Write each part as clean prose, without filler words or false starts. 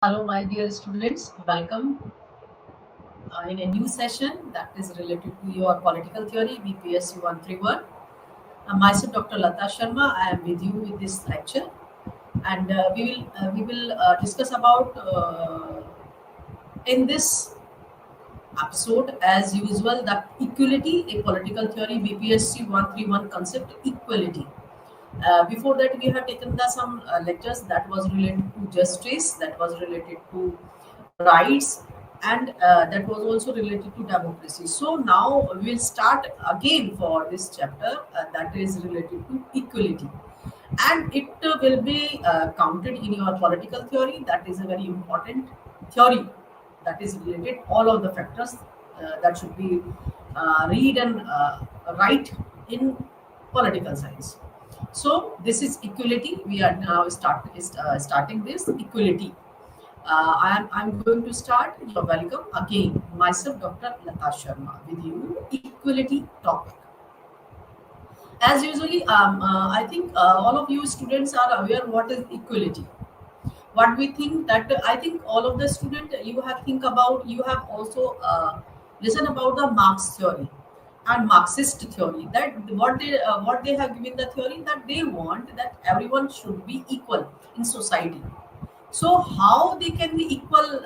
Hello, my dear students. Welcome in a new session that is related to your political theory, BPSC 131. Myself, Dr. Lata Sharma. I am with you with this lecture, and we will discuss about in this episode, as usual, the equality, a political theory, BPSC 131 concept, equality. Before that, we have taken the some lectures that was related to justice, that was related to rights, and that was also related to democracy. So now we will start again for this chapter that is related to equality, and it will be counted in your political theory. That is a very important theory that is related all of the factors that should be read and write in political science. So this is equality. We are now starting this equality. I'm going to start. You're welcome again. Myself, Dr. Lata Sharma, with you equality topic. As usually, I think all of you students are aware what is equality. What we think that I think all of the student you have think about, you have also listen about the Marx theory and Marxist theory, that what they have given the theory that they want that everyone should be equal in society. So how they can be equal?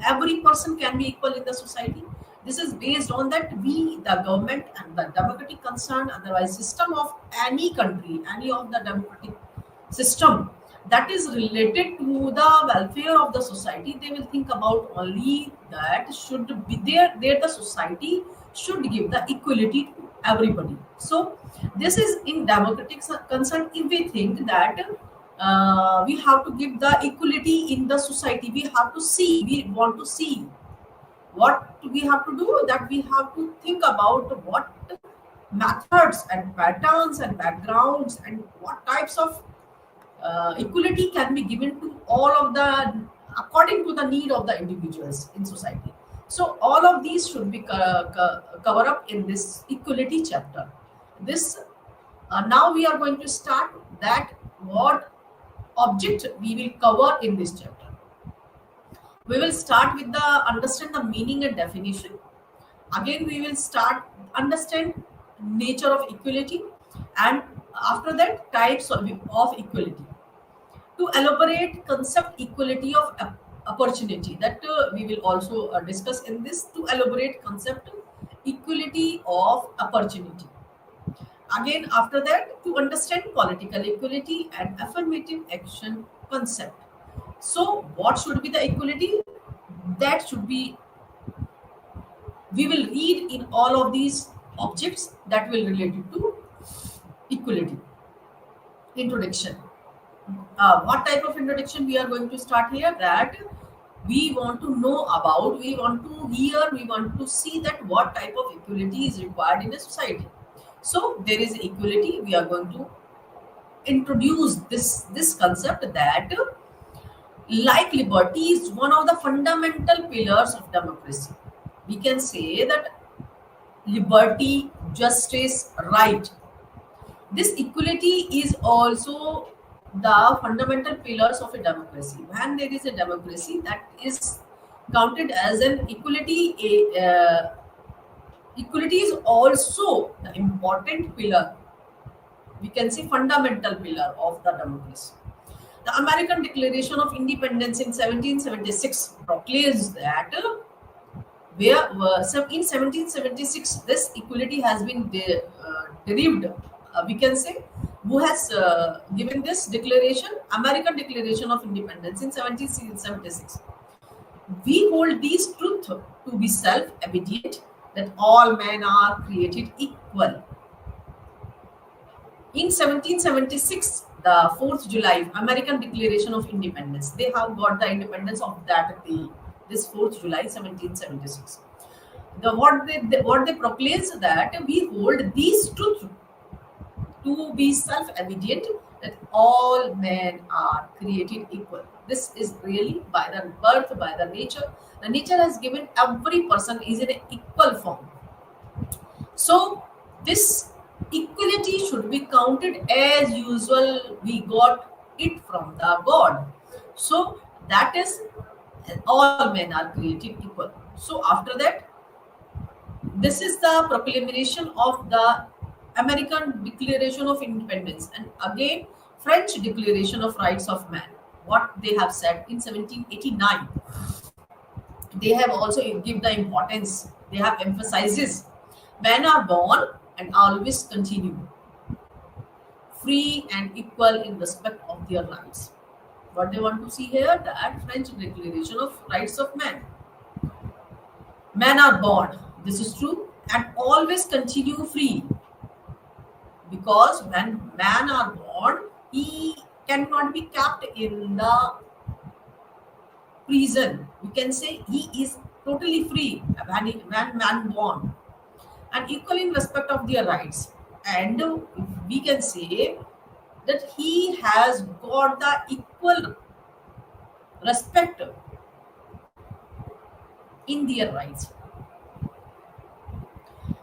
Every person can be equal in the society. This is based on that we, the government and the democratic concern, otherwise system of any country, any of the democratic system that is related to the welfare of the society, they will think about only that should be there the society should give the equality to everybody. So this is in democratic concern. If we think that we have to give the equality in the society, we want to see what we have to do, that we have to think about what methods and patterns and backgrounds and what types of equality can be given to all of the according to the need of the individuals in society. So all of these should be cover up in this equality chapter. This now we are going to start that what object we will cover in this chapter. We will start with the understand the meaning and definition. Again, we will start understand nature of equality, and after that types of equality. To elaborate concept equality of opportunity, that we will also discuss in this, to elaborate concept equality of opportunity. Again, after that, to understand political equality and affirmative action concept. So what should be the equality? That should be, we will read in all of these objects that will relate to equality. Introduction. What type of introduction we are going to start here? That we want to know about, we want to hear, we want to see that what type of equality is required in a society. So there is equality. We are going to introduce this concept that like liberty is one of the fundamental pillars of democracy. We can say that liberty, justice, right. This equality is also the fundamental pillars of a democracy. When there is a democracy, that is counted as an equality. Equality is also the important pillar. We can say fundamental pillar of the democracy. The American Declaration of Independence in 1776 proclaims that in 1776 this equality has been derived. We can say who has given this declaration, American Declaration of Independence in 1776. We hold these truth to be self-evident, that all men are created equal. In 1776, the 4th July, American Declaration of Independence, they have got the independence of that day, this 4th July 1776. What they proclaim that we hold these truths to be self-evident, that all men are created equal. This is really by the birth, by the nature. The nature has given every person is in an equal form. So this equality should be counted as usual. We got it from the God. So That is, all men are created equal. So after that, this is the proclamation of the American Declaration of Independence, and again French Declaration of Rights of Man. What they have said in 1789, they have also give the importance. They have emphasizes men are born and always continue free and equal in respect of their rights. What they want to see here, that French Declaration of Rights of Man. Men are born, this is true, and always continue free, because when man are born, he cannot be kept in the prison. We can say he is totally free when man born, and equal in respect of their rights. And we can say that he has got the equal respect in their rights.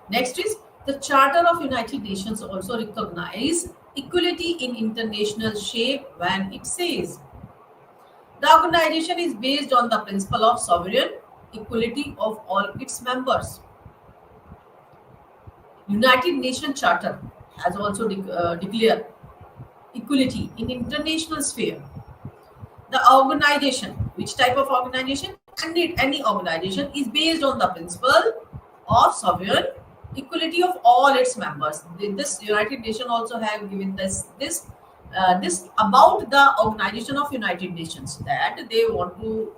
Next is the Charter of United Nations also recognize equality in international shape when it says the organization is based on the principle of sovereign equality of all its members. United Nations Charter has also declared equality in international sphere. The organization, which type of organization? Any organization is based on the principle of sovereign equality of all its members. This United Nations also have given this about the organization of United Nations, that they want to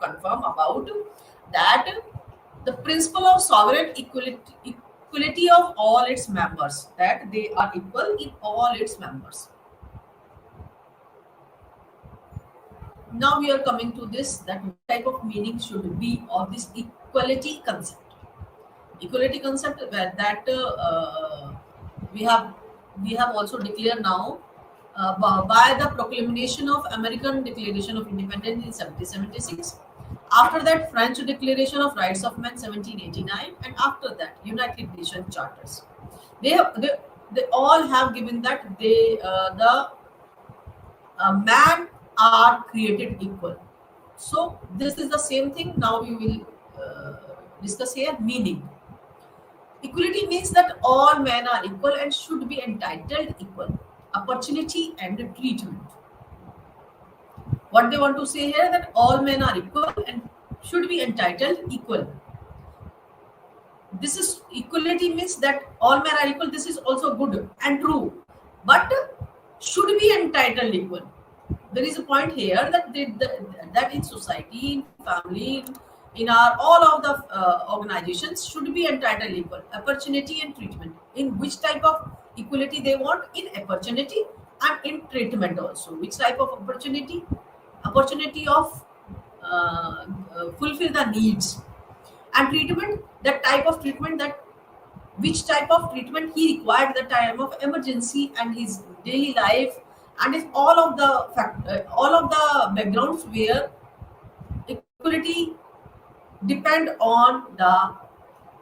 confirm about that the principle of sovereign equality of all its members, that they are equal in all its members. Now we are coming to this, that what type of meaning should be of this equality concept. Equality concept, where that we have we have also declared now by the proclamation of American Declaration of Independence in 1776. After that, French Declaration of Rights of Man 1789, and after that, United Nations charters. They all have given that the man are created equal. So this is the same thing. Now we will discuss here meaning. Equality means that all men are equal and should be entitled equal opportunity and treatment. What they want to say here, that all men are equal and should be entitled equal. This is equality means that all men are equal. This is also good and true, but should be entitled equal. There is a point here that that in society, in family, in our all of the organizations should be entitled equal opportunity and treatment. In which type of equality they want? In opportunity and in treatment also. Which type of opportunity? Opportunity of fulfill the needs, and treatment, that type of treatment, that which type of treatment he required at the time of emergency and his daily life, and if all of the all of the backgrounds where equality depend on the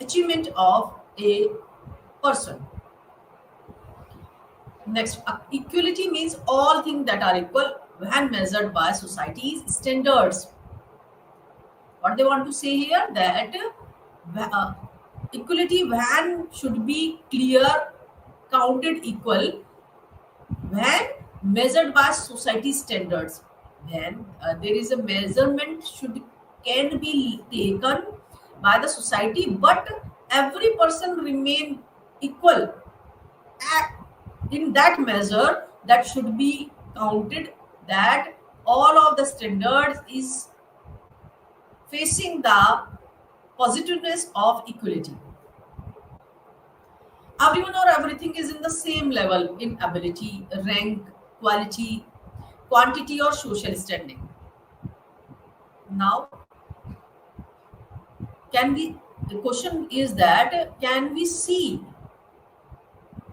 achievement of a person. Next, equality means all things that are equal when measured by society's standards. What they want to say here, that uh, equality when should be clear, counted equal when measured by society standards. When there is a measurement should can be taken by the society, but every person remain equal in that measure, that should be counted, that all of the standards is facing the positiveness of equality. Everyone or everything is in the same level in ability, rank, quality, quantity, or social standing. Now, can we? The question is that can we see,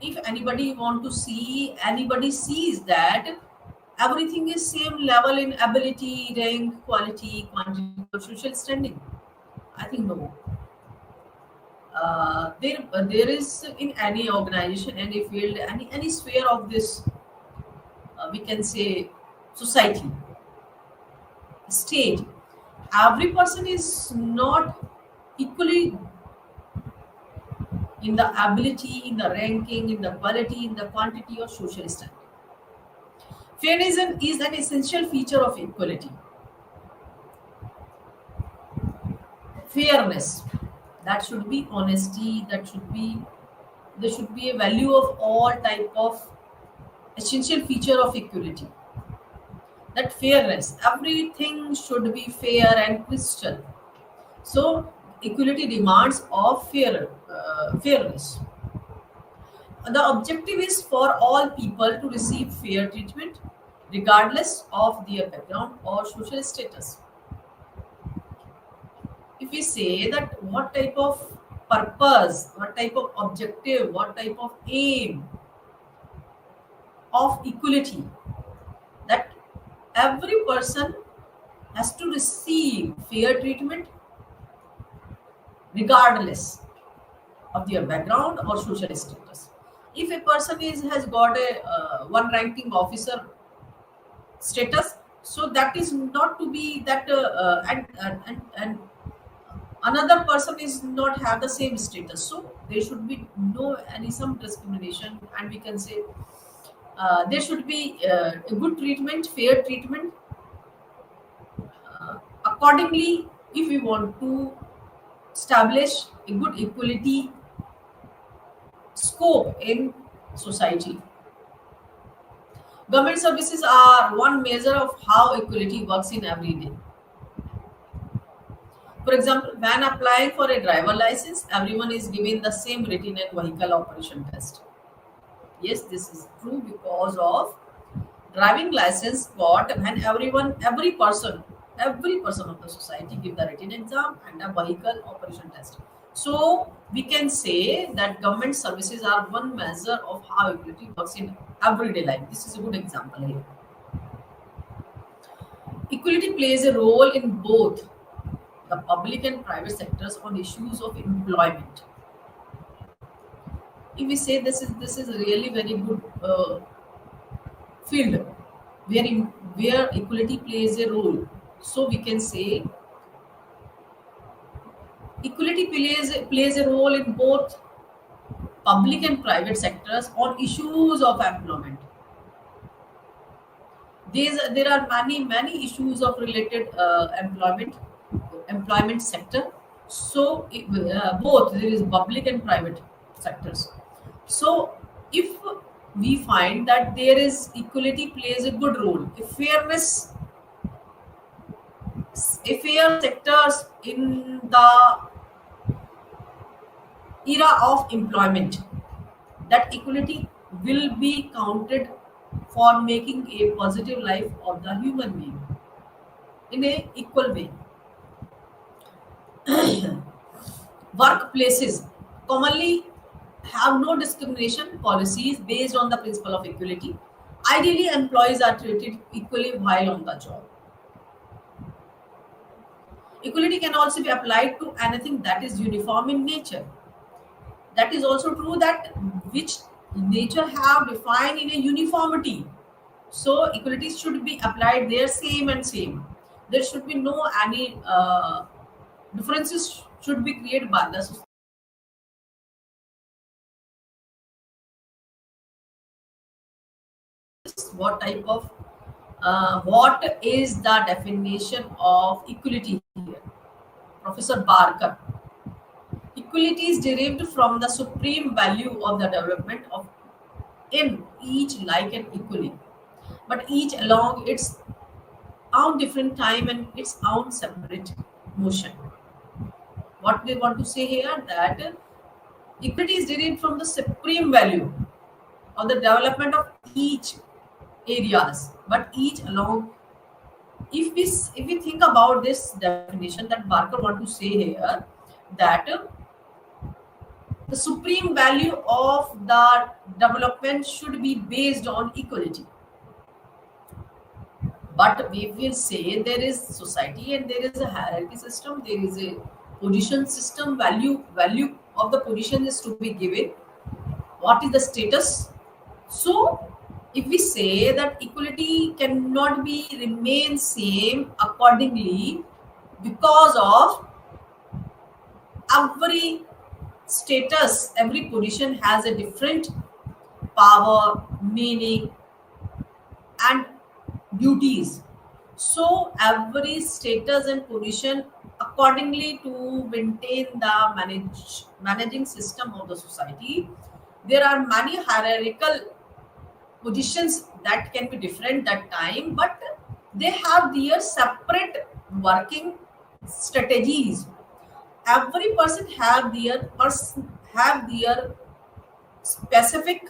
if anybody want to see, anybody sees that everything is same level in ability, rank, quality, quantity, or social standing? I think no. There is in any organization, any field, any sphere of this, we can say society. stage, every person is not equally in the ability, in the ranking, in the quality, in the quantity of social standing. Fairness is an essential feature of equality. Fairness, that should be honesty, that should be, there should be a value of all type of essential feature of equality. That fairness, everything should be fair and crystal. So equality demands of fairness. The objective is for all people to receive fair treatment regardless of their background or social status. If we say that what type of purpose, what type of objective, what type of aim of equality, that every person has to receive fair treatment regardless of their background or social status. If a person is has got a one ranking officer status, so that is not to be that and another person is not have the same status, so there should be no any some discrimination, and we can say there should be a good treatment, fair treatment. Accordingly, if we want to establish a good equality scope in society, government services are one measure of how equality works in every day. For example, when applying for a driver license, everyone is given the same written and vehicle operation test. Yes, this is true because of driving license got when every person of the society give the written exam and a vehicle operation test. So we can say that government services are one measure of how equality works in everyday life. This is a good example here. Equality plays a role in both the public and private sectors on issues of employment. If we say this is a really very good field where equality plays a role, so we can say equality plays a role in both public and private sectors on issues of employment. There are many issues of related employment sector. So both there is public and private sectors. So if we find that there is equality plays a good role, a fair sectors in the era of employment, that equality will be counted for making a positive life of the human being in a equal way. Workplaces commonly have no discrimination policies based on the principle of equality. Ideally, employees are treated equally while on the job. Equality can also be applied to anything that is uniform in nature. That is also true that which nature have defined in a uniformity. So equality should be applied there same and same. There should be no any differences should be created by the society. What type of what is the definition of equality here? Professor Barker. Equality is derived from the supreme value of the development of in each like and equally, but each along its own different time and its own separate motion. What they want to say here, that equity is derived from the supreme value of the development of each areas, but each along. If we think about this definition that Barker want to say here, that the supreme value of the development should be based on equality. But we will say there is society and there is a hierarchy system, there is a position system, value of the position is to be given. What is the status? So if we say that equality cannot be remain same accordingly, because of every status, every position has a different power, meaning, and duties. So every status and position accordingly to maintain the managing system of the society. There are many hierarchical positions that can be different that time, but they have their separate working strategies. Every person have their specific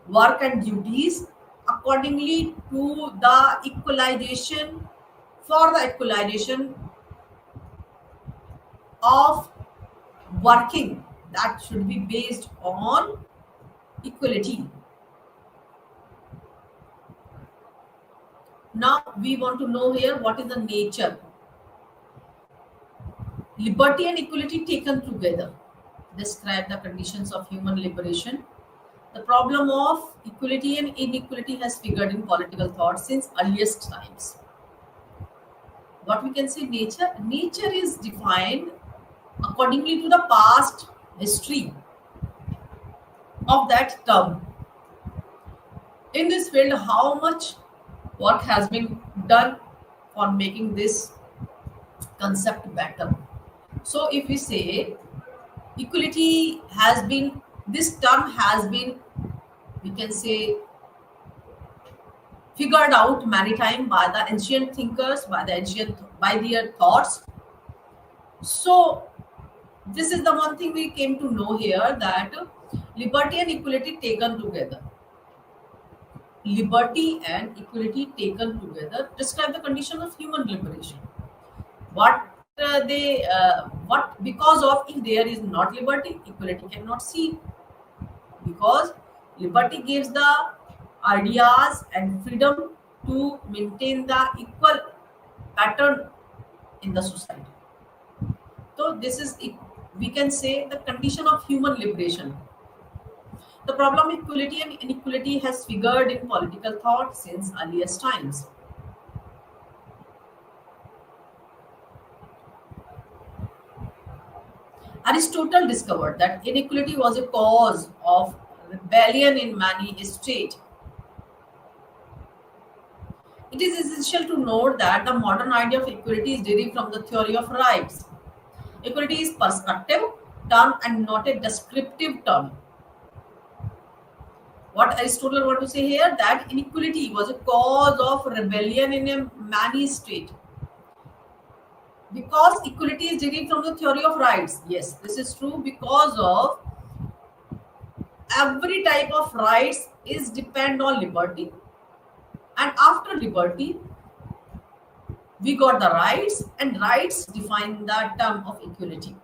work and duties accordingly to the equalization, for the equalization of working that should be based on equality. Now we want to know here what is the nature. Liberty and equality taken together describe the conditions of human liberation. The problem of equality and inequality has figured in political thought since earliest times. What we can say, nature is defined accordingly to the past history of that term. In this field, how much work has been done for making this concept better. So if we say equality has been, this term has been, we can say, figured out many times by the ancient thinkers, by their thoughts. So this is the one thing we came to know here, that liberty and equality taken together. Liberty and equality taken together describe the condition of human liberation. What what, because of, if there is not liberty, equality cannot see, because liberty gives the ideas and freedom to maintain the equal pattern in the society. So this is, we can say, the condition of human liberation. The problem of equality and inequality has figured in political thought since earliest times. Aristotle discovered that inequality was a cause of rebellion in many states. It is essential to note that the modern idea of equality is derived from the theory of rights. Equality is perspective term and not a descriptive term. What Aristotle want to say here, that inequality was a cause of rebellion in a many state. Because equality is derived from the theory of rights. Yes, this is true, because of every type of rights is depend on liberty, and after liberty we got the rights, and rights define the term of equality.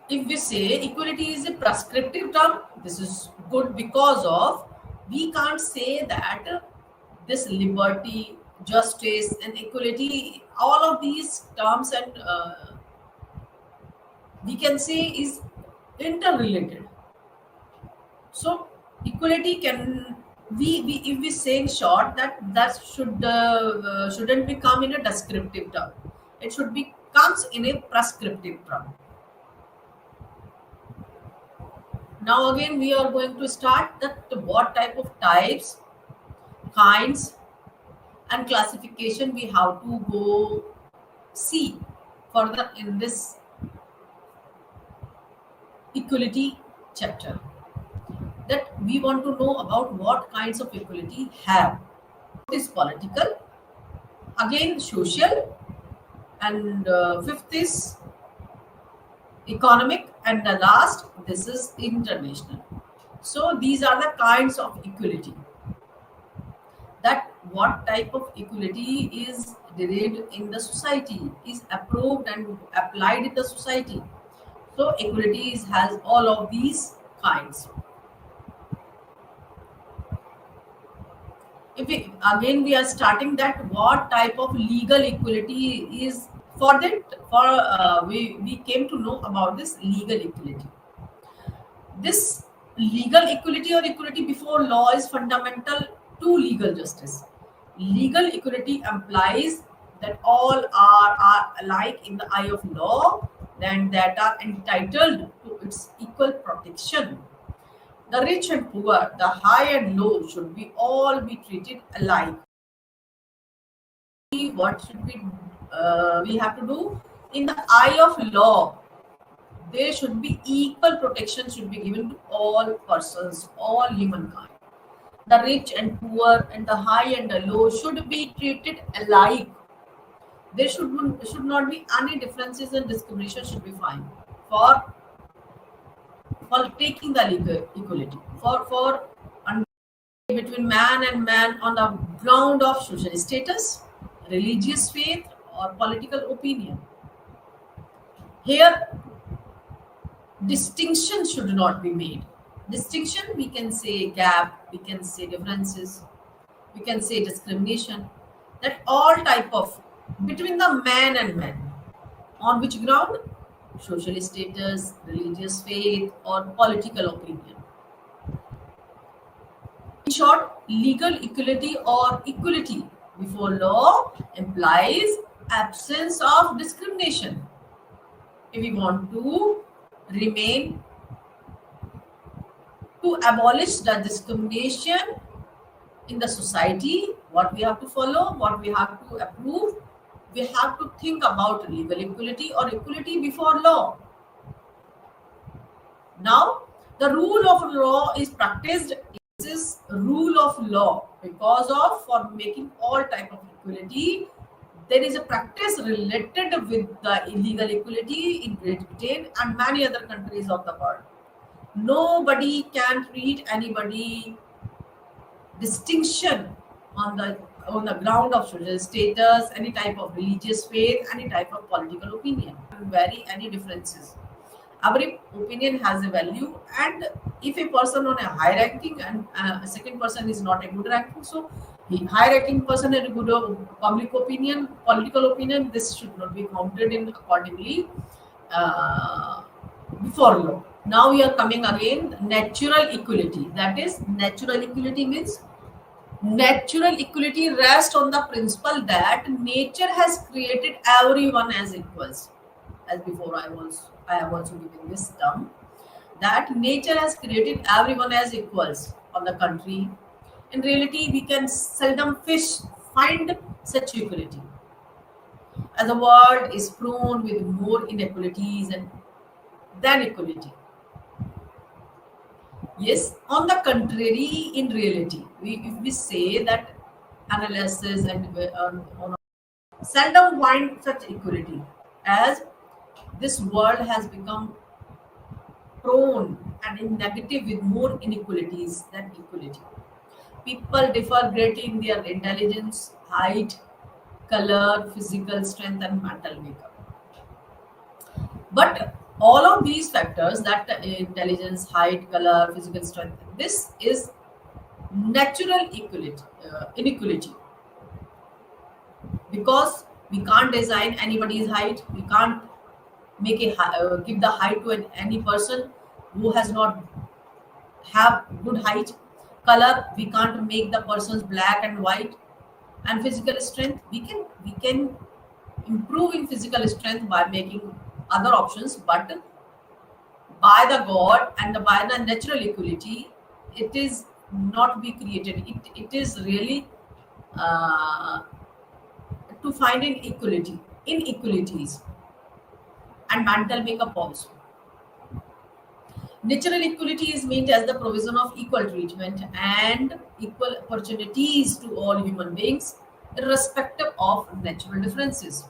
If we say equality is a prescriptive term, this is good, because of we can't say that this liberty, justice, and equality, all of these terms, and we can say is interrelated. So equality can, we if we say in short, that shouldn't become in a descriptive term. It should be comes in a prescriptive term. Now again we are going to start that what type of types, kinds, and classification we have to go see further in this equality chapter. That we want to know about what kinds of equality have. Is political, again social, and fifth is economic, and the last, this is international. So these are the kinds of equality. That what type of equality is derived in the society, is approved and applied in the society. So equality has all of these kinds. If we, again we are starting that what type of legal equality is, for that, for we came to know about this legal equality. This legal equality or equality before law is fundamental to legal justice. Legal equality implies that all are alike in the eye of law and that are entitled to its equal protection. The rich and poor, the high and low should be all be treated alike. What should we have to do? In the eye of law, there should be equal protection should be given to all persons, all humankind. The rich and poor and the high and the low should be treated alike. There should not be any differences and discrimination should be fine for taking the legal equality for between man and man on the ground of social status, religious faith, or political opinion. Here, distinction should not be made. Distinction, we can say gap, we can say differences, we can say discrimination. That all type of between the man and man. On which ground? Social status, religious faith, or political opinion. In short, legal equality or equality before law implies absence of discrimination. If we want to remain to abolish the discrimination in the society, what we have to follow, what we have to approve, we have to think about legal equality or equality before law. Now, the rule of law is practiced. This is rule of law because of for making all type of equality. There is a practice related with the illegal equality in Great Britain and many other countries of the world. Nobody can treat anybody distinction on the ground of social status, any type of religious faith, any type of political opinion. Vary any differences. Every opinion has a value, and if a person on a high ranking and a second person is not a good ranking, so the high ranking person had a good public opinion, political opinion, this should not be counted in accordingly before law. Now we are coming again natural equality. That is, natural equality means natural equality rests on the principle that nature has created everyone as equals. As before, I have also given this term that nature has created everyone as equals on the country. In reality, we can seldom find such equality, as the world is prone with more inequalities and than equality. Yes, on the contrary, in reality, if we say that analysis and seldom find such equality, as this world has become prone and in negative with more inequalities than equality. People differ greatly in their intelligence, height, color, physical strength, and mental makeup. But all of these factors, that intelligence, height, color, physical strength, this is natural inequality, because we can't design anybody's height. We can't give the height to any person who has not have good height. Color, we can't make the persons black and white. And physical strength, we can improve in physical strength by making other options, but by the god and by the natural equality, it is not be created. It is really uh, to find inequalities and mental makeup also. Natural equality is meant as the provision of equal treatment and equal opportunities to all human beings, irrespective of natural differences.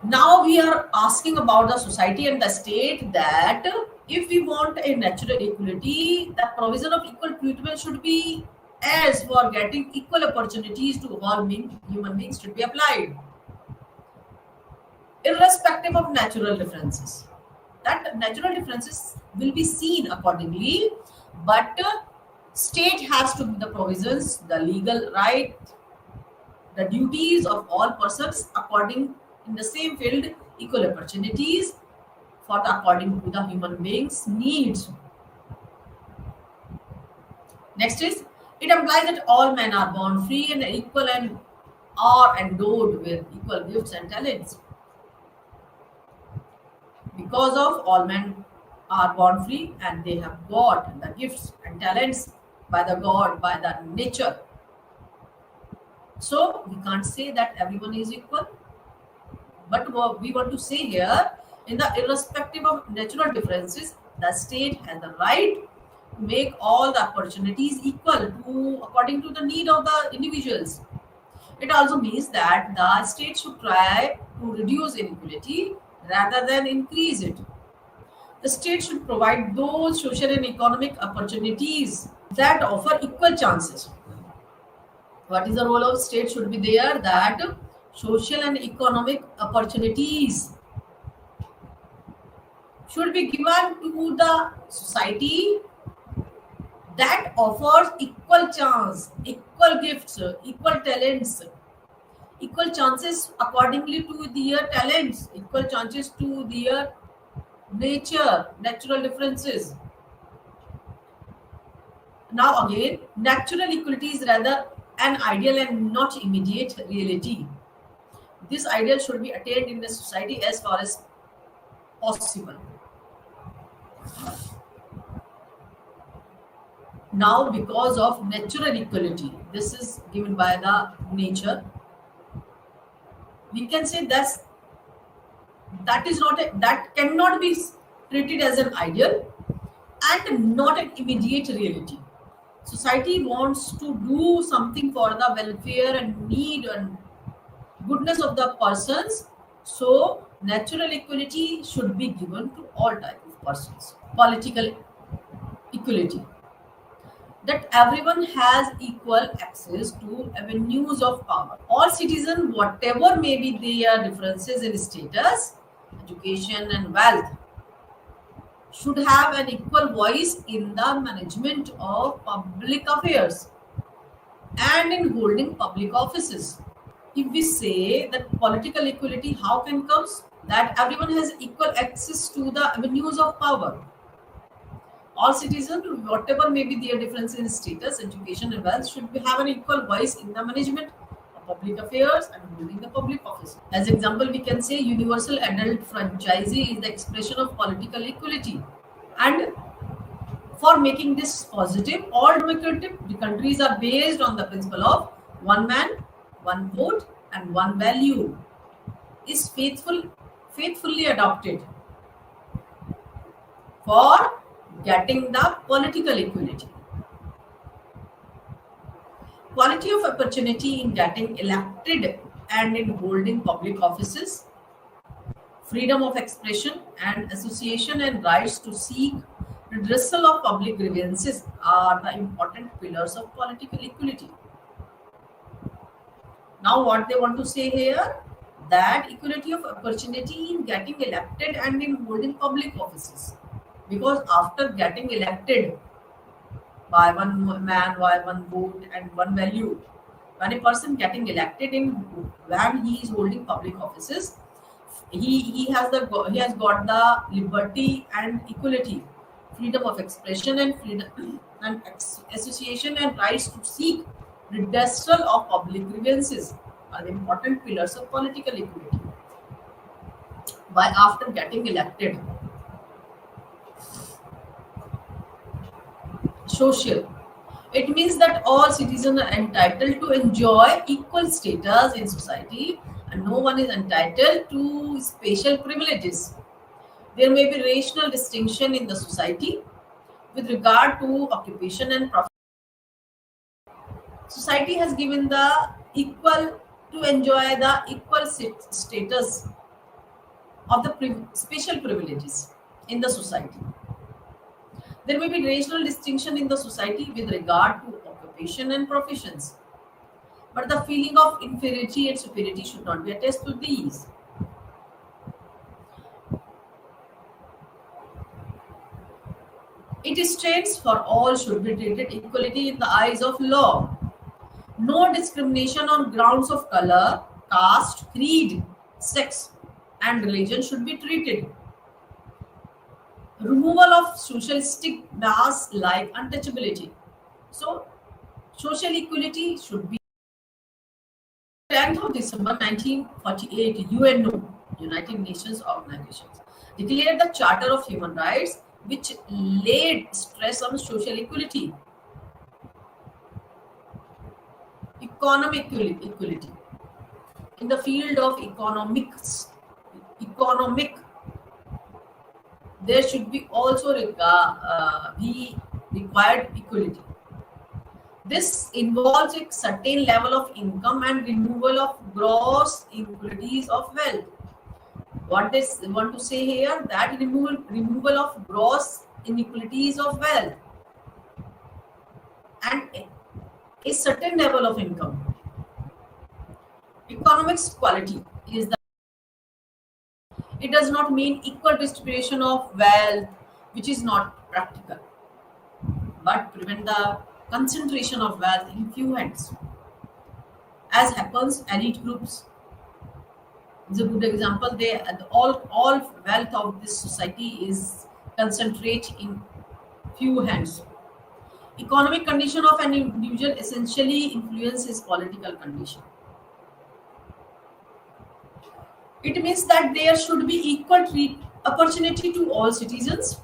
Now we are asking about the society and the state that if we want a natural equality, the provision of equal treatment should be as for getting equal opportunities to all human beings should be applied, irrespective of natural differences. That natural differences will be seen accordingly, but state has to be the provisions, the legal right, the duties of all persons according in the same field, equal opportunities for the according to the human beings needs. Next is, it implies that all men are born free and equal and are endowed with equal gifts and talents. Because of all men are born free and they have got the gifts and talents by the God, by the nature. So we can't say that everyone is equal. But what we want to say here, in the irrespective of natural differences, the state has the right to make all the opportunities equal to according to the need of the individuals. It also means that the state should try to reduce inequality rather than increase it. The state should provide those social and economic opportunities that offer equal chances. What is the role of state should be there, that social and economic opportunities should be given to the society that offers equal chance, equal gifts, equal talents, equal chances accordingly to their talents, equal chances to their nature, natural differences. Now again, natural equality is rather an ideal and not immediate reality. This ideal should be attained in the society as far as possible. Now, because of natural equality, this is given by the nature, we can say that is not that cannot be treated as an ideal and not an immediate reality. Society wants to do something for the welfare and need and goodness of the persons, so natural equality should be given to all type of persons. Political equality, that everyone has equal access to avenues of power. All citizens, whatever may be their differences in status, education, and wealth, should have an equal voice in the management of public affairs and in holding public offices. If we say that political equality, how can comes? That everyone has equal access to the avenues of power. All citizens, whatever may be their difference in status, education, and wealth, should have an equal voice in the management of public affairs and holding the public office. As example, we can say universal adult franchise is the expression of political equality. And for making this positive, all democratic countries are based on the principle of one man, one vote, and one value is faithfully adopted for getting the political equality. Quality of opportunity in getting elected and in holding public offices, freedom of expression and association, and rights to seek redressal of public grievances are the important pillars of political equality. Now, what they want to say here, that equality of opportunity in getting elected and in holding public offices. Because after getting elected by one man, by one vote, and one value, when a person getting elected in when he is holding public offices, he has got the liberty and equality, freedom of expression and freedom and association and rights to seek redressal of public grievances are the important pillars of political equality. By after getting elected, social. It means that all citizens are entitled to enjoy equal status in society and no one is entitled to special privileges. There may be racial distinction in the society with regard to occupation and profit. Society has given the equal to enjoy the equal status of the special privileges in the society. There may be racial distinction in the society with regard to occupation and professions, but the feeling of inferiority and superiority should not be attached to these. It states for all should be treated equally in the eyes of law. No discrimination on grounds of color, caste, creed, sex, and religion should be treated. Removal of social stigmas like untouchability. So social equality should be 10th of December 1948, UNO, United Nations Organizations, declared the Charter of Human Rights, which laid stress on social equality, equality. In the field of economic, there should be also be required equality. This involves a certain level of income and removal of gross inequalities of wealth. What they want to say here, that removal of gross inequalities of wealth and a certain level of income. Economics quality is that it does not mean equal distribution of wealth, which is not practical, but prevent the concentration of wealth in few hands, as happens elite groups. It's a good example. They all wealth of this society is concentrate in few hands. Economic condition of an individual essentially influence his political condition. It means that there should be equal opportunity to all citizens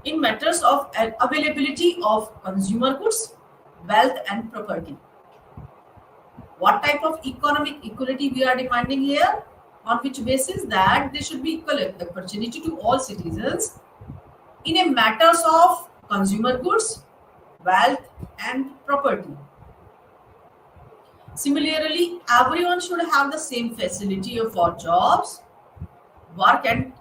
in matters of availability of consumer goods, wealth, and property. What type of economic equality we are demanding here? On which basis that there should be equal opportunity to all citizens in a matters of consumer goods, wealth, and property. Similarly, everyone should have the same facility for jobs, work and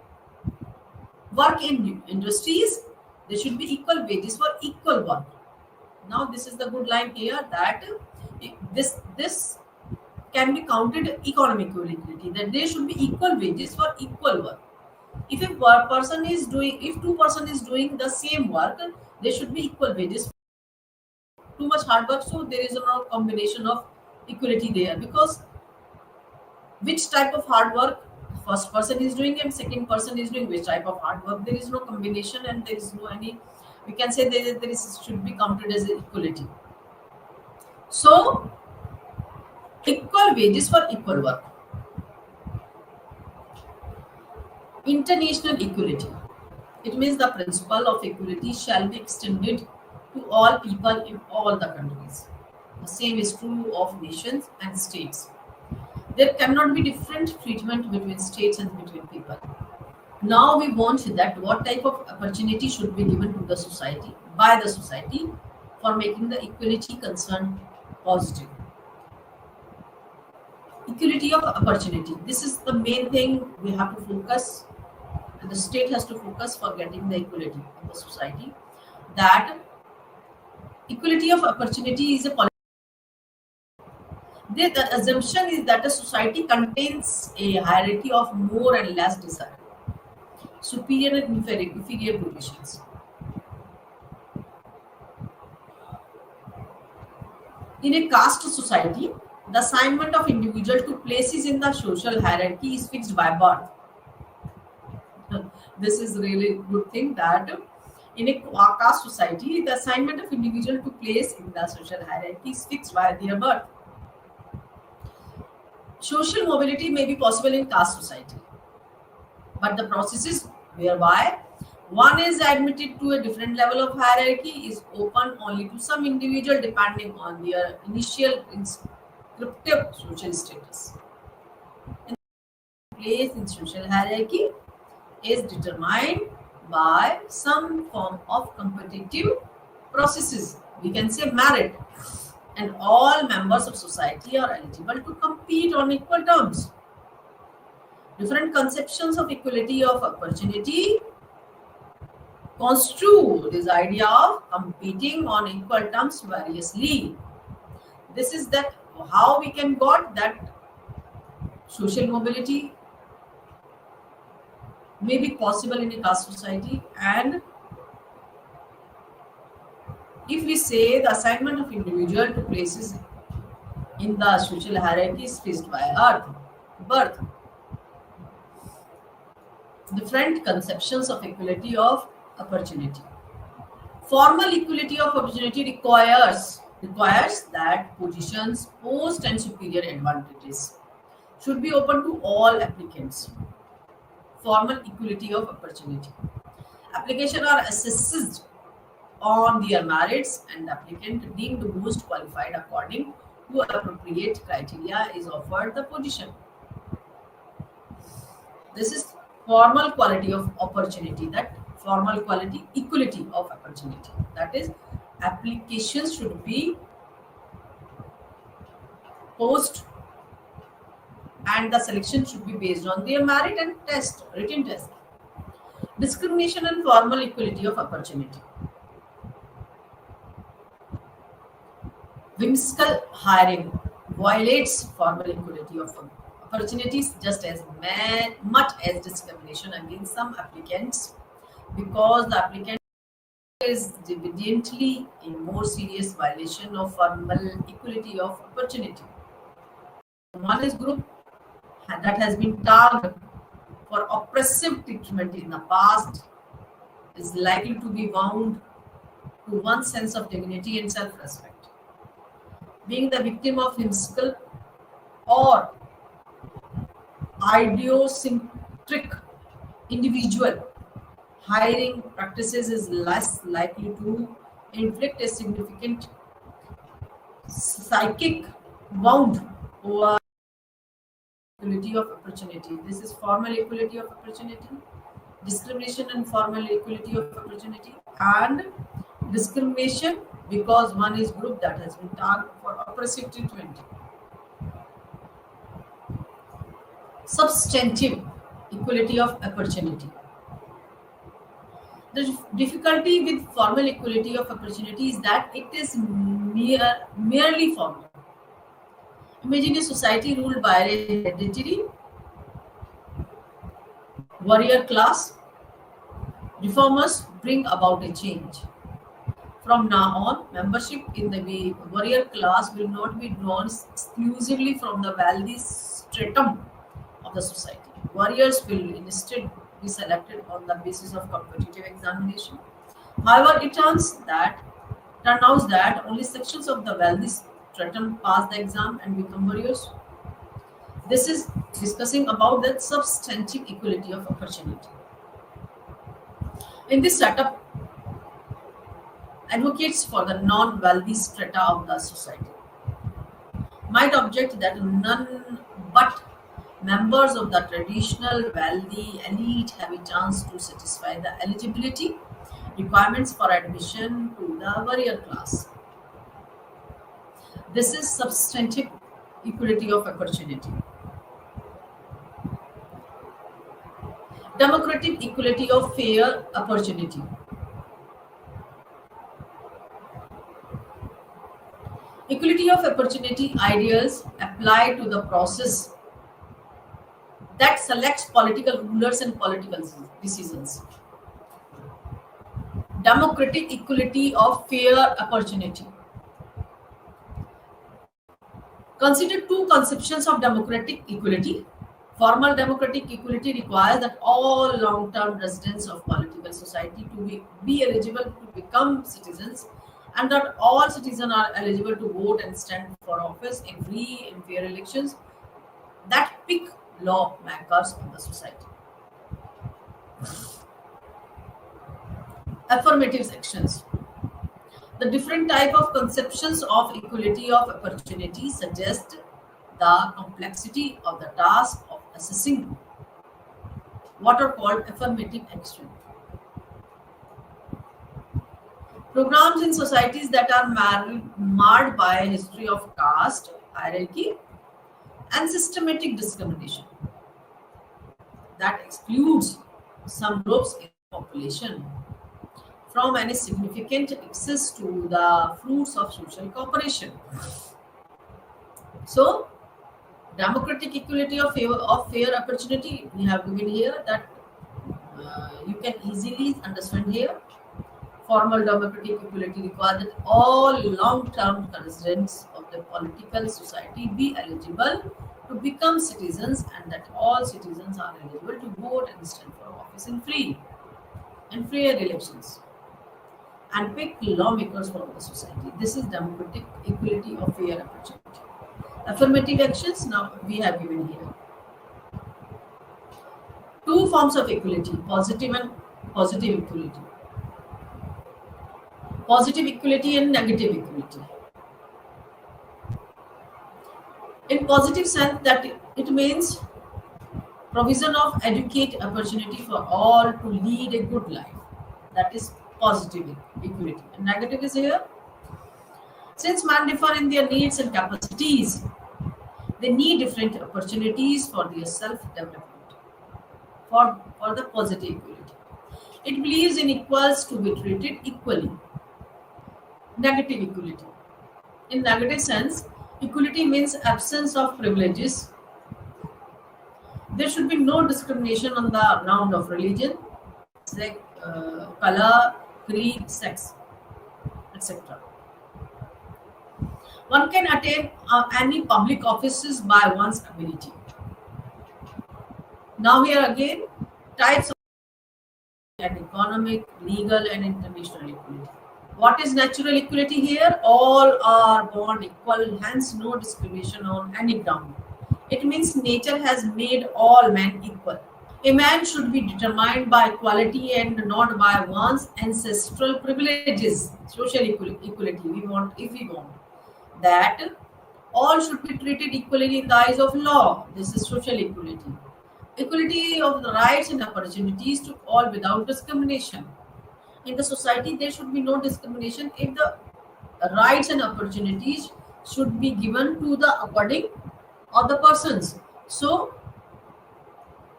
work in industries. There should be equal wages for equal work. Now, this is the good line here that this can be counted economic equality, that there should be equal wages for equal work. If if two-person is doing the same work, there should be equal wages. Too much hard work, so there is no combination of equality there, because which type of hard work first person is doing and second person is doing which type of hard work, there is no combination and there is no any, we can say there is should be counted as equality. So equal wages for equal work. International equality, it means the principle of equality shall be extended to all people in all the countries. The same is true of nations and states. There cannot be different treatment between states and between people. Now we want that what type of opportunity should be given to the society by the society for making the equality concern positive. Equality of opportunity. This is the main thing we have to focus, and the state has to focus for getting the equality in the society. That equality of opportunity is a policy. The assumption is that a society contains a hierarchy of more and less desire, superior and inferior positions. In a caste society, the assignment of individual to places in the social hierarchy is fixed by birth. This is really good thing that in a caste society, the assignment of individual to place in the social hierarchy is fixed by their birth. Social mobility may be possible in caste society, but the processes whereby one is admitted to a different level of hierarchy is open only to some individual depending on their initial inscriptive social status. And place in social hierarchy is determined by some form of competitive processes. We can say merit, and all members of society are eligible to compete on equal terms. Different conceptions of equality of opportunity construe this idea of competing on equal terms variously. This is that how we can got that social mobility may be possible in a caste society, and if we say the assignment of individual to places in the social hierarchy is fixed by birth. Different conceptions of equality of opportunity. Formal equality of opportunity requires that positions, post, and superior advantages should be open to all applicants. Formal equality of opportunity. Application are assessed on their merits, and the applicant deemed most qualified according to appropriate criteria is offered the position. This is formal quality of opportunity. That formal quality equality of opportunity. That is, applications should be post, and the selection should be based on their merit and test, written test. Discrimination and formal equality of opportunity. Whimsical hiring violates formal equality of opportunities just as much as discrimination against some applicants, because the applicant is evidently a more serious violation of formal equality of opportunity. One is group that has been targeted for oppressive treatment in the past is likely to be bound to one's sense of dignity and self-respect. Being the victim of whimsical or idiosyncratic individual hiring practices is less likely to inflict a significant psychic wound over equality of opportunity. This is formal equality of opportunity, discrimination and formal equality of opportunity, and discrimination because one is group that has been targeted for oppressive treatment. Substantive equality of opportunity. The difficulty with formal equality of opportunity is that it is merely formal. Imagine a society ruled by a hereditary warrior class. Reformers bring about a change. From now on, membership in the warrior class will not be drawn exclusively from the wealthy stratum of the society. Warriors will instead be selected on the basis of competitive examination. However, turns out that only sections of the wealthy stratum pass the exam and become warriors. This is discussing about the substantive equality of opportunity. In this setup, advocates for the non-wealthy strata of the society might object that none but members of the traditional wealthy elite have a chance to satisfy the eligibility requirements for admission to the warrior class. This is substantive equality of opportunity. Democratic equality of fair opportunity. Equality of opportunity ideals apply to the process that selects political rulers and political decisions. Democratic equality of fair opportunity. Consider two conceptions of democratic equality. Formal democratic equality requires that all long-term residents of political society be eligible to become citizens, and that all citizens are eligible to vote and stand for office in free and fair elections that pick lawmakers of the society. Affirmative actions. The different type of conceptions of equality of opportunity suggest the complexity of the task of assessing what are called affirmative action. Programs in societies that are marred by a history of caste, hierarchy, and systematic discrimination that excludes some groups in the population from any significant access to the fruits of social cooperation. So, democratic equality of fair opportunity, we have given here that you can easily understand here. Formal democratic equality requires that all long-term residents of the political society be eligible to become citizens, and that all citizens are eligible to vote and stand for office in free and fair elections. and pick lawmakers from the society. This is democratic equality of fair opportunity. Affirmative actions, now we have given here. Two forms of equality, positive and positive equality. Positive equality and negative equality. In positive sense, that it means provision of adequate opportunity for all to lead a good life. That is positive equality. And negative is here, since man differ in their needs and capacities, they need different opportunities for their self-development. For the positive equality, it believes in equals to be treated equally. Negative equality. In negative sense, equality means absence of privileges. There should be no discrimination on the ground of religion, color, creed, sex, etc. One can attain any public offices by one's ability. Now here again, types of and economic, legal, and international equality. What is natural equality here? All are born equal, hence no discrimination on any ground. It means nature has made all men equal. A man should be determined by quality and not by one's ancestral privileges. Social equality. If we want that, all should be treated equally in the eyes of law. This is social equality. Equality of the rights and opportunities to all without discrimination. In the society, there should be no discrimination if the rights and opportunities should be given to the according of the persons. So,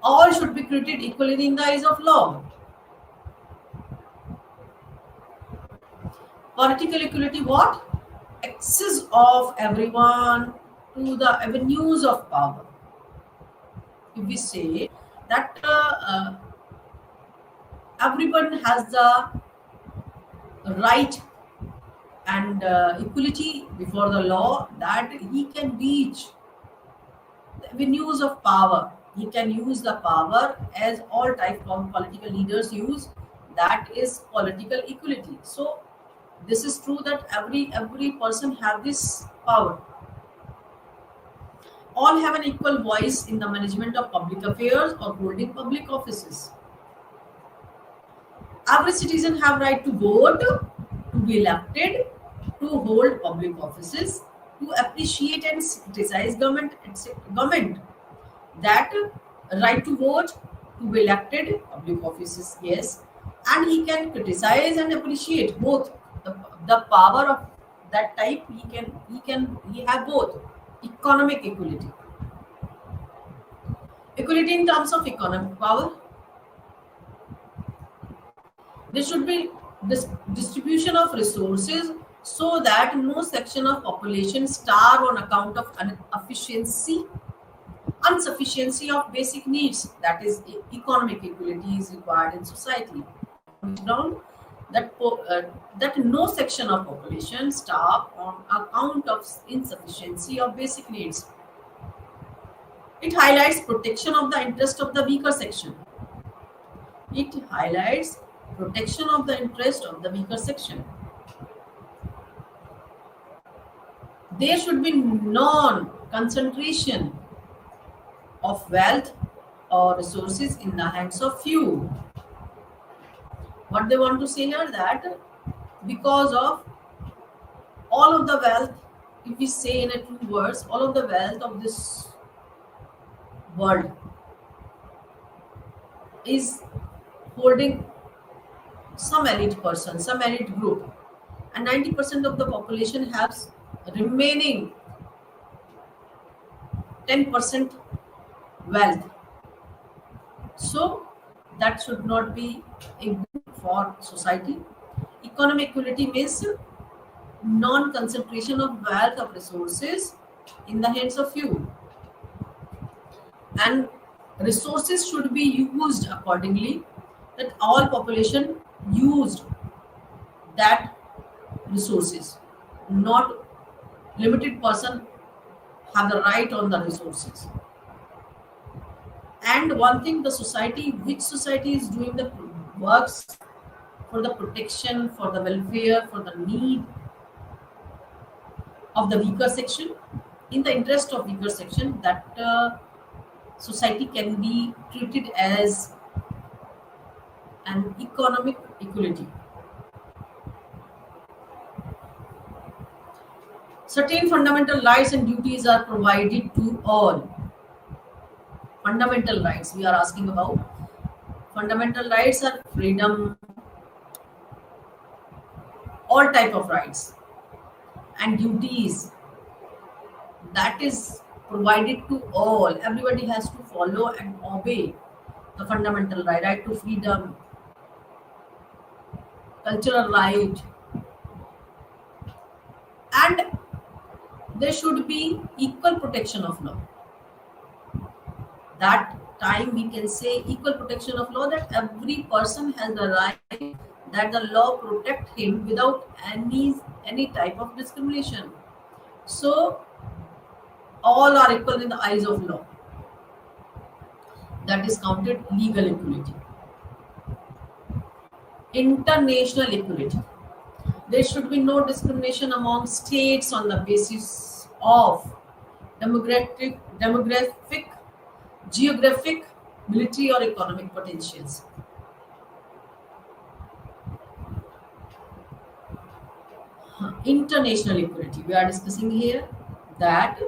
all should be treated equally in the eyes of law. Political equality, what? Access of everyone to the avenues of power. If we say that everyone has the right and equality before the law, that he can reach the avenues of power. He can use the power as all type of political leaders use. That is political equality. So this is true that every person have this power. All have an equal voice in the management of public affairs or holding public offices. Every citizen have right to vote, to be elected, to hold public offices, to appreciate and criticize government. Government. That right to vote, to be elected, public offices, yes, and he can criticize and appreciate both. The power of that type, he have both. Economic equality. Equality in terms of economic power. There should be distribution of resources so that no section of population starve on account of insufficiency of basic needs. That is, economic equality is required in society. Down that no section of population starve on account of insufficiency of basic needs. It highlights protection of the interest of the weaker section. It highlights protection of the interest of the weaker section. There should be non-concentration of wealth or resources in the hands of few. What they want to say here, that because of all of the wealth, if we say in a two words, all of the wealth of this world is holding some elite person, some elite group, and 90% of the population has remaining 10% wealth. So that should not be a good for society. Economic equality means non-concentration of wealth of resources in the hands of few, and resources should be used accordingly, that all population used that resources, not limited person have the right on the resources. And one thing, the society, which society is doing the works for the protection, for the welfare, for the need of the weaker section, in the interest of weaker section, that society can be treated as an economic equality. Certain fundamental rights and duties are provided to all. Fundamental rights we are asking about. Fundamental rights are freedom, all type of rights, and duties that is provided to all. Everybody has to follow and obey the fundamental right to freedom, cultural right, and there should be equal protection of law. That time we can say equal protection of law, that every person has the right that the law protect him without any type of discrimination. So all are equal in the eyes of law. That is counted legal equality. International equality. There should be no discrimination among states on the basis of demographic, geographic, military, or economic potentials. International equality. We are discussing here that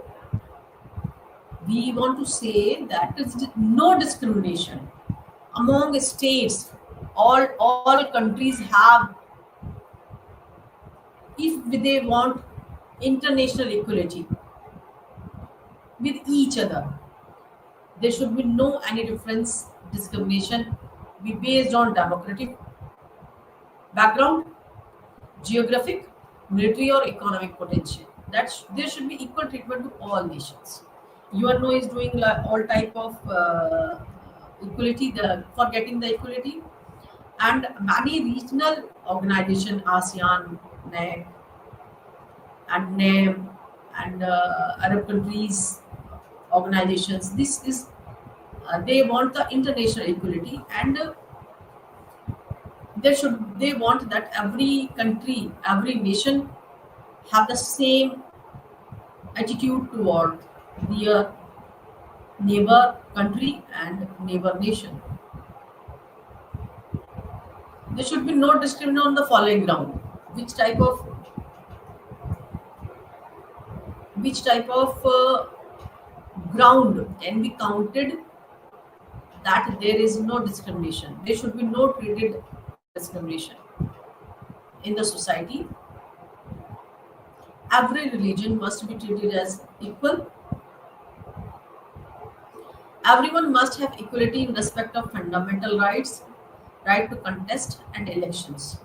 we want to say that there is no discrimination among states. All countries have, if they want international equality with each other, there should be no any difference discrimination be based on democratic background, geographic, military, or economic potential. There should be equal treatment to all nations. UNO is doing like all type of equality, for getting the equality, and many regional organization, ASEAN, NEC, and NAM, and Arab countries organizations. This is they want the international equality, and they want that every country, every nation have the same attitude toward their neighbor country and neighbor nation. There should be no discrimination on the following ground. Which type of ground can be counted that there is no discrimination? There should be no treated discrimination in the society. Every religion must be treated as equal. Everyone must have equality in respect of fundamental rights, right to contest and elections.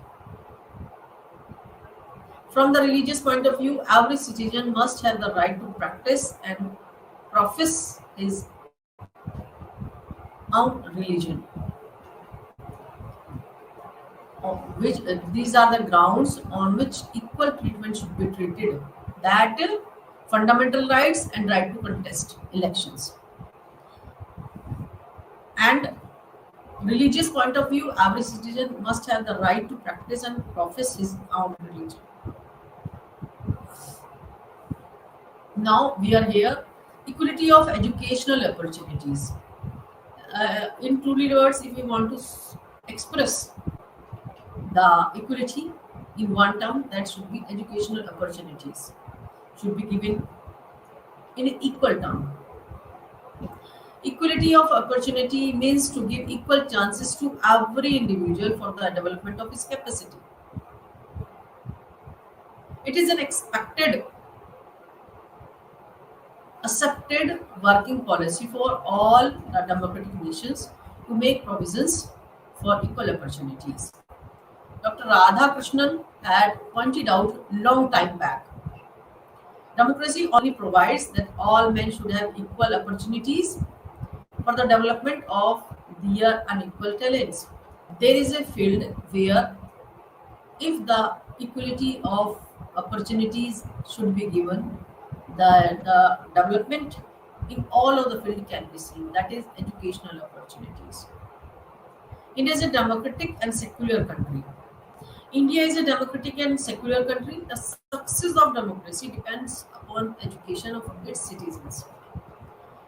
From the religious point of view, every citizen must have the right to practice and profess his own religion. Which these are the grounds on which equal treatment should be treated. That fundamental rights and right to contest elections. And religious point of view, every citizen must have the right to practice and profess his own religion. Now we are here. Equality of educational opportunities. In truly words, if we want to express the equality in one term, that should be educational opportunities should be given in an equal term. Equality of opportunity means to give equal chances to every individual for the development of his capacity. It is an accepted working policy for all the democratic nations to make provisions for equal opportunities. Dr. Radha Krishnan had pointed out long time back. Democracy only provides that all men should have equal opportunities for the development of their unequal talents. There is a field where if the equality of opportunities should be given, the development in all of the field can be seen. That is educational opportunities. It is a democratic and secular country. India is a democratic and secular country. The success of democracy depends upon education of its citizens.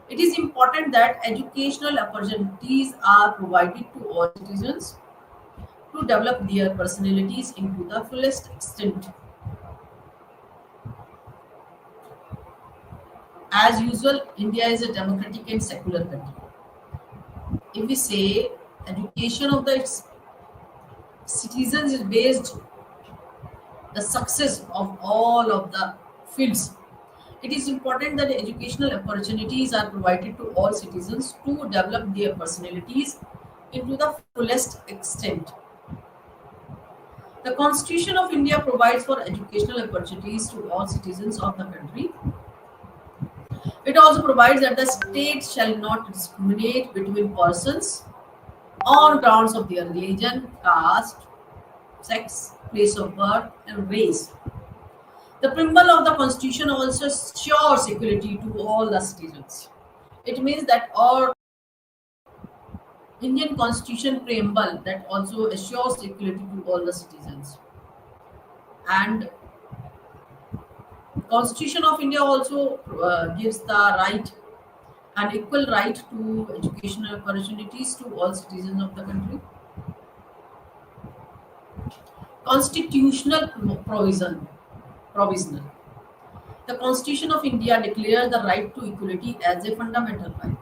It is important that educational opportunities are provided to all citizens to develop their personalities into the fullest extent. As usual, India is a democratic and secular country. If we say education of the its citizens is based the success of all of the fields, it is important that educational opportunities are provided to all citizens to develop their personalities into the fullest extent. The Constitution of India provides for educational opportunities to all citizens of the country. It also provides that the state shall not discriminate between persons on grounds of their religion, caste, sex, place of birth, and race. The preamble of the Constitution also ensures equality to all the citizens. It means that our Indian Constitution preamble that also assures equality to all the citizens. And Constitution of India also gives the right an equal right to educational opportunities to all citizens of the country. Constitutional provisional. The Constitution of India declares the right to equality as a fundamental right.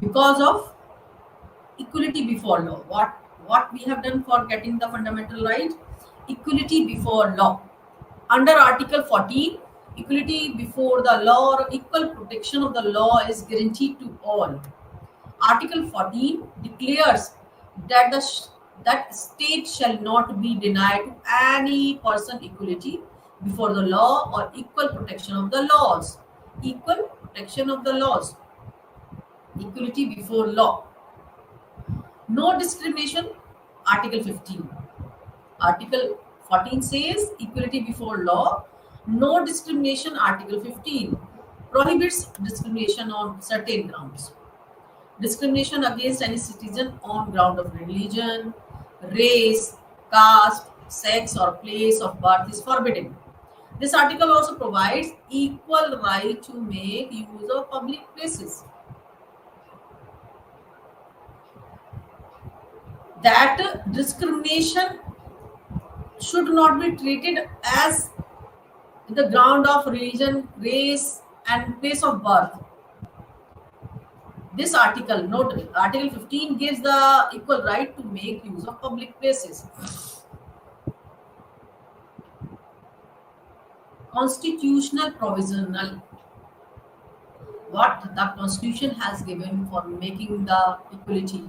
Because of equality before law. What we have done for getting the fundamental right? Equality before law. Under Article 14, equality before the law or equal protection of the law is guaranteed to all. Article 14 declares that that state shall not be denied to any person equality before the law or equal protection of the laws. Equal protection of the laws. Equality before law. No discrimination. Article 15. Article 14 says equality before law. No discrimination. Article 15 prohibits discrimination on certain grounds. Discrimination against any citizen on ground of religion, race, caste, sex, or place of birth is forbidden. This article also provides equal right to make use of public places. That discrimination should not be treated as the ground of religion, race, and place of birth. This article, note Article 15 gives the equal right to make use of public places. Constitutional provisional. What the Constitution has given for making the equality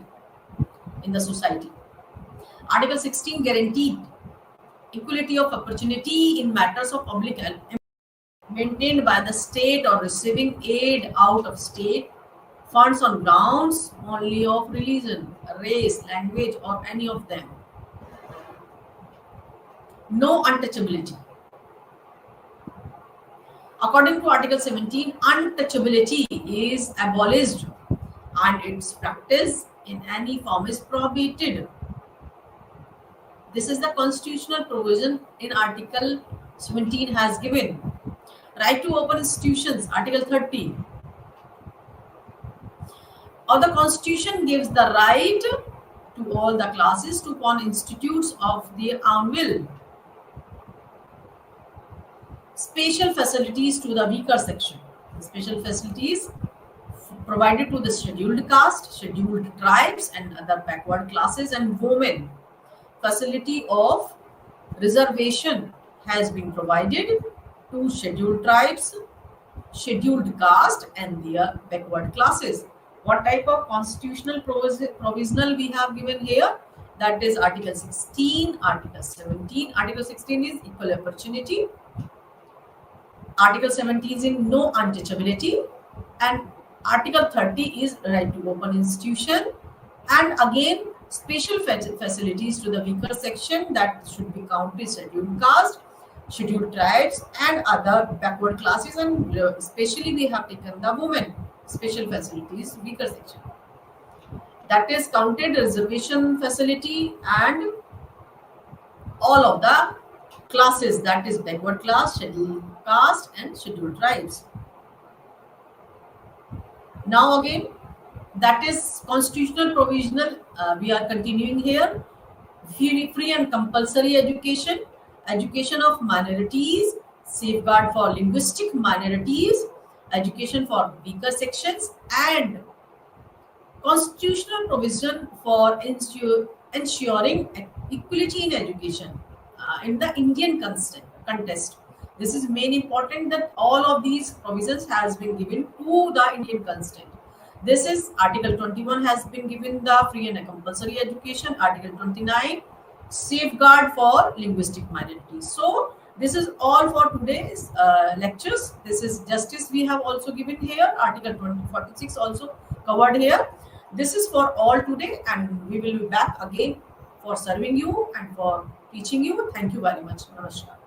in the society. Article 16 guaranteed equality of opportunity in matters of public health maintained by the state or receiving aid out of state funds on grounds only of religion, race, language, or any of them. No untouchability. According to Article 17, untouchability is abolished and its practice in any form is prohibited. This is the constitutional provision in Article 17 has given. Right to open institutions, Article 30. Or the Constitution gives the right to all the classes to form institutes of their own will. Special facilities to the weaker section. Special facilities provided to the scheduled caste, scheduled tribes, and other backward classes and women. Facility of reservation has been provided to scheduled tribes, scheduled caste, and their backward classes. What type of constitutional provisional we have given here? That is Article 16, Article 17. Article 16 is equal opportunity. Article 17 is in no untouchability, and Article 30 is right to open institution, and again special facilities to the weaker section that should be counted scheduled caste, scheduled tribes, and other backward classes, and especially we have taken the women special facilities weaker section. that is counted reservation facility and all of the classes, that is backward class, scheduled caste and scheduled tribes. Now again, that is constitutional provisional. We are continuing here. Free and compulsory education, education of minorities, safeguard for linguistic minorities, education for weaker sections, and constitutional provision for ensuring equality in education in the Indian contest. This is main important that all of these provisions has been given to the Indian consent. This is Article 21 has been given the free and compulsory education. Article 29 safeguard for linguistic minorities. So this is all for today's lectures. This is justice we have also given here. Article 2046 also covered here. This is for all today, and we will be back again for serving you and for teaching you. Thank you very much. Namaskar.